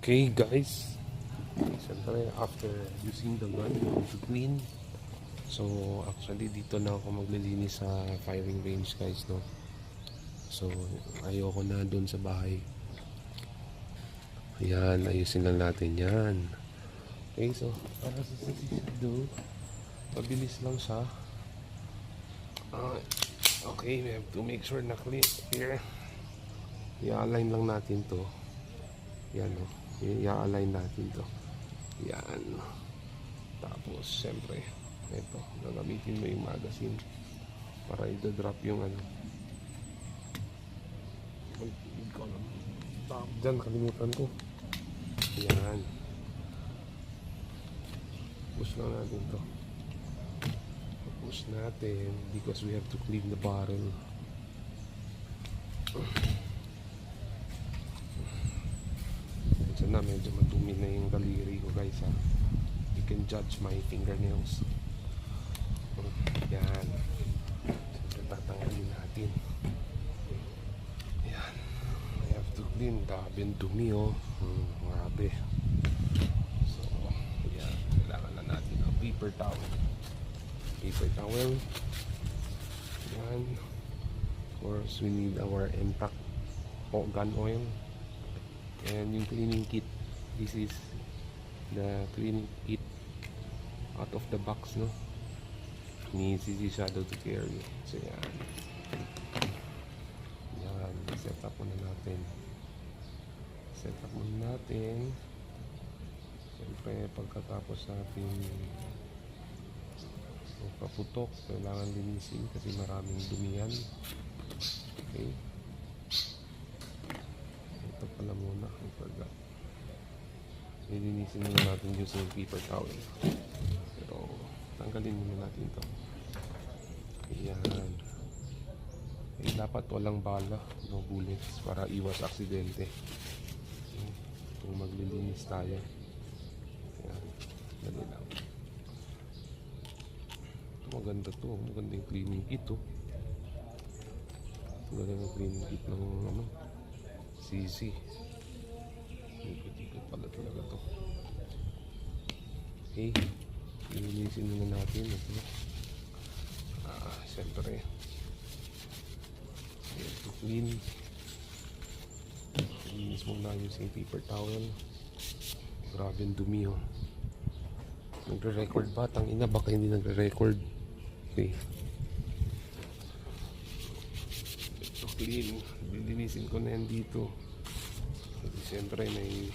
Okay guys, siyempre after using the gun to clean, so actually dito na ako maglilinis sa firing range guys, no. So ayoko na dun sa bahay. Yan, ayusin lang natin yan. Okay, so para sa do, mabilis lang siya. Okay, we have to make sure na clear here. I-align lang natin to. Yan, no. I-align natin to. Yan. Tapos syempre ito, gagamitin mo yung magazine para i-drop yung ano. Diyan, nakalimutan ko. Yan. Push lang natin to. Push natin because we have to clean the barrel. Na medyo madumi na yung daliri ko guys, ha. You can judge my fingernails. Yan. So tatanggalin natin. Yan. I have to clean. Grabe yung dumi, oh. Grabe. So yan, kailangan na natin ang paper towel. Paper towel. Yan. Of course we need our impact gun oil. And yung cleaning kit, this is the cleaning kit out of the box, no, ni CC Shadow to carry. So yan, set up muna natin. Siyempre pagkatapos natin paputok, kailangan linisin kasi maraming dumi yan. Okay, ito pala muna, I forgot. Nilinisin muna natin using paper towel. Pero tanggalin muna natin ito. Ayan. Eh, dapat walang bala, no bullets, para iwas aksidente. Kung maglilinis tayo. Ayan. Dali lang. Ito, maganda to. Maganda yung cleaning kit, oh. Maganda yung cleaning kit ng ano, CC. Ikot-ikot pala talaga to. Okay, ilinisin muna natin ito. Siyempre to clean, ilinis muna using paper towel. Grabe yung dumi, oh. Nagre-record ba? Tangina, baka hindi nagre-record. Okay, ito clean, lilinisin ko na yan dito. Siyempre may